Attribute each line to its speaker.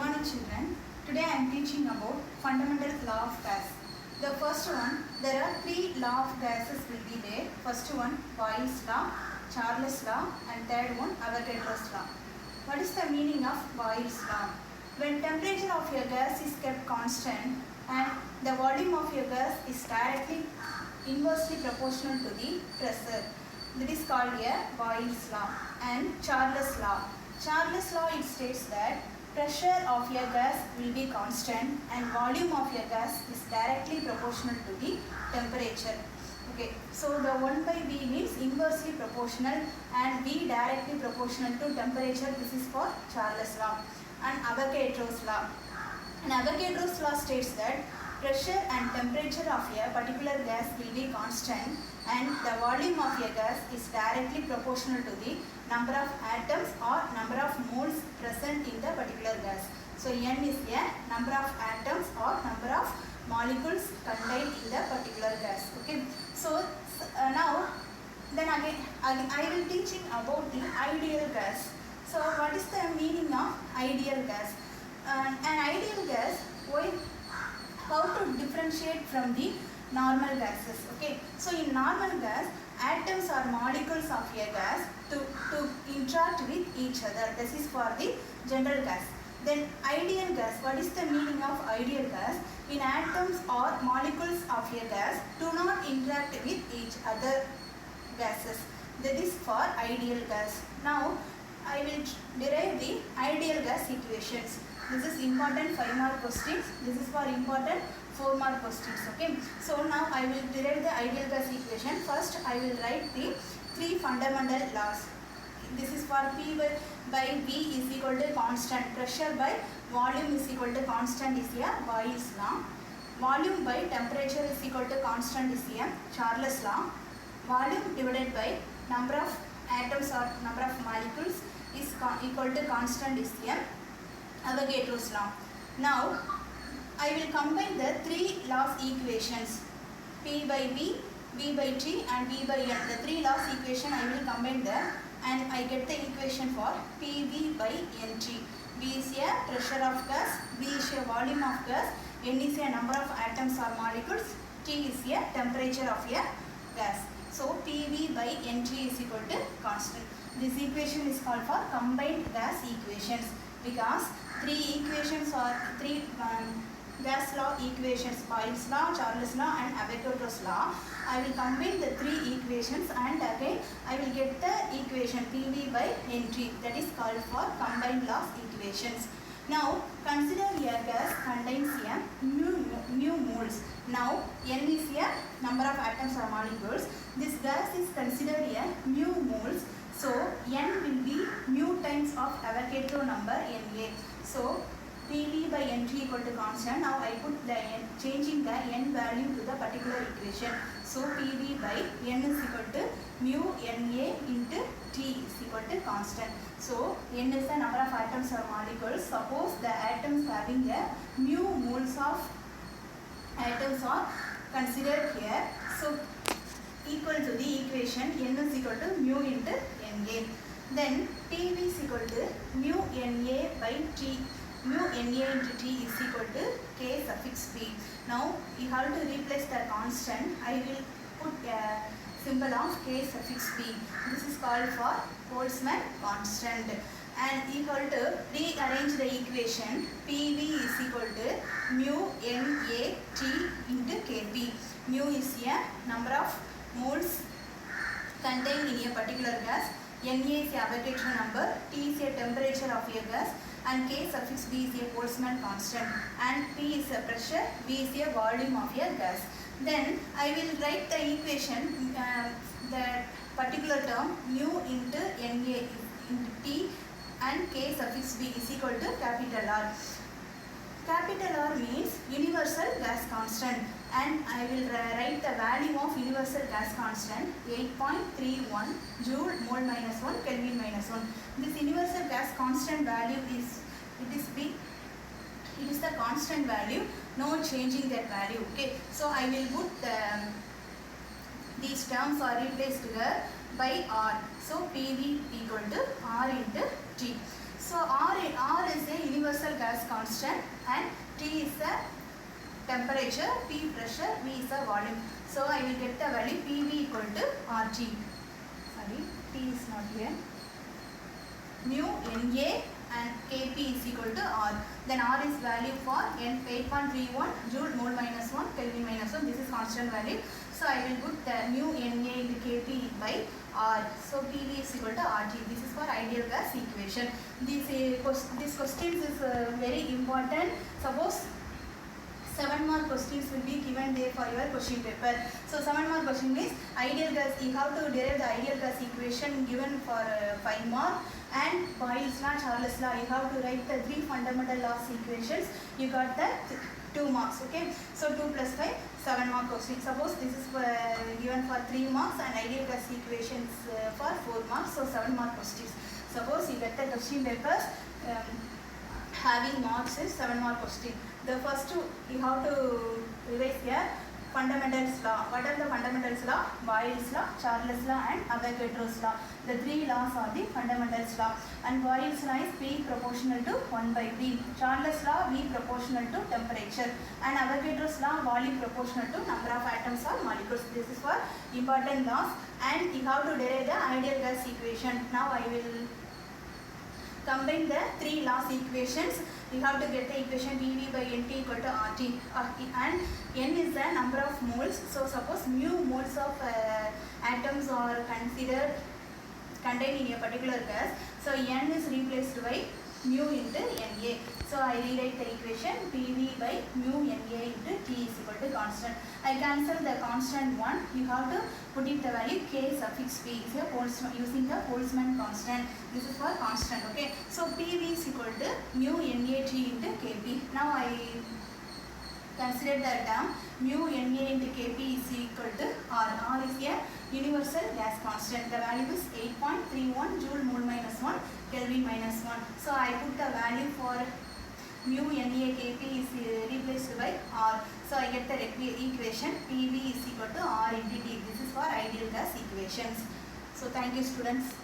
Speaker 1: morning children. Today I am teaching about fundamental law of gas. The first one, there are three law of gases will be there. First one, Boyle's law, Charles law, and third one, Avogadro's law. What is the meaning of Boyle's law? When temperature of your gas is kept constant and the volume of your gas is directly inversely proportional to the pressure, that is called a Boyle's law. And Charles law. Charles law, it states that pressure of your gas will be constant and volume of your gas is directly proportional to the temperature. Okay, so the 1 by V means inversely proportional and V directly proportional to temperature. This is for Charles law. And Avogadro's law. And Avogadro's law states that pressure and temperature of a particular gas will be constant and the volume of a gas is directly proportional to the number of atoms or number of moles present in the particular gas. So N is a number of atoms or number of molecules contained in the particular gas. Okay. So now then again I will teach you about the ideal gas. So what is the meaning of ideal gas? An ideal gas, how to differentiate from the normal gases. Okay, so in normal gas, atoms or molecules of a gas to interact with each other. This is for the general gas. Then ideal gas, what is the meaning of ideal gas? In atoms or molecules of a gas do not interact with each other gases. That is for ideal gas. Now I will derive the ideal gas equations. This is important 5 mark questions. This is for important 4 mark questions. Okay. So now I will derive the ideal gas equation. First I will write the 3 fundamental laws. This is for P by V is equal to constant. Pressure by volume is equal to constant is a Boyle's law. Volume by temperature is equal to constant is a Charles law. Volume divided by number of atoms or number of molecules is equal to constant is a Avogadro's law. Now I will combine the 3 laws equations, P by V, V by T and V by N. The 3 laws equation I will combine them and I get the equation for PV by NT. V is a pressure of gas, V is a volume of gas, N is a number of atoms or molecules, T is a temperature of a gas. So PV by NT is equal to constant. This equation is called for combined gas equations because 3 equations or 3 gas law equations, Boyle's law, Charles law and Avogadro's law. I will combine the 3 equations and again I will get the equation PV by NT, that is called for combined laws equations. Now consider a gas contains a mu moles. Now N is a number of atoms or molecules. This gas is considered a mu moles. So N will be mu times of Avogadro number Na. So PV by NT equal to constant. Now I put the N, changing the N value to the particular equation. So PV by N is equal to mu Na into T is equal to constant. So N is the number of atoms or molecules. Suppose the atoms having a mu moles of atoms are considered here. So equal to the equation N is equal to mu into Na. Then PV is equal to mu Na by T. Mu Na into T is equal to K suffix B. Now you have to replace the constant. I will put a symbol of K suffix B. This is called for Boltzmann constant. And equal to rearrange the equation. PV is equal to mu Na T into Kb. Mu is a number of moles contained in a particular gas. Na is a Avogadro number, T is a temperature of a gas and K suffix B is a Boltzmann constant and P is a pressure, V is a volume of a gas. Then I will write the equation, the particular term mu into Na into T and K suffix B is equal to capital R. Capital R means universal gas constant and I will write the value of universal gas constant 8.31 joule mole minus 1 Kelvin minus 1. This universal gas constant value is big. It is the constant value, no changing that value. Okay, so I will put these terms are replaced here by R. So PV equal to R into T. So R is a universal gas constant. constant, and T is the temperature, P pressure, V is the volume. So I will get the value PV equal to RT. Sorry, T is not here. Mu Na and Kp is equal to R. Then R is value for N 8.31 joule mole minus 1 Kelvin minus 1. This is constant value. So I will put the mu Na into Kp by R. So PV is equal to RT. This is for ideal gas equation. This questions is very important. Suppose 7 mark questions will be given there for your question paper. So 7 mark question means ideal gas. You have to derive the ideal gas equation given for 5 mark. And Boyle's law, Charles' law, you have to write the 3 fundamental laws equations. You got the 2 marks, okay? So 2 plus 5, 7 mark question. Suppose this is given for 3 marks and ideal gas equations for 4 marks, so 7 mark questions. Suppose you get the question papers having marks is 7 mark question. The first two you have to revise here. Fundamentals law. What are the fundamentals law? Boyle's law, Charles' law and Avogadro's law. The 3 laws are the fundamentals law. And Boyle's law is P proportional to 1 by V. Charles' law V proportional to temperature. And Avogadro's law volume proportional to number of atoms or molecules. This is for important laws. And you have to derive the ideal gas equation. Now I will combine the 3 laws equations. You have to get the equation dV by nt equal to RT. And N is the number of moles. So suppose mu moles of atoms are contained in a particular gas. So N is replaced by mu into Na. So I rewrite the equation PV by mu Na into T is equal to constant. I cancel the constant 1. You have to put in the value K suffix P is a using the Boltzmann constant. This is for constant, okay? So PV is equal to mu NaT into Kp. Now I consider the term mu Na into Kp is equal to R. R is a universal gas constant. The value is 8.31 joule mole minus 1 Kelvin minus 1. So I put the value for mu Na Kp is replaced by R. So I get the equation PV is equal to R into T. This is for ideal gas equations. So thank you students.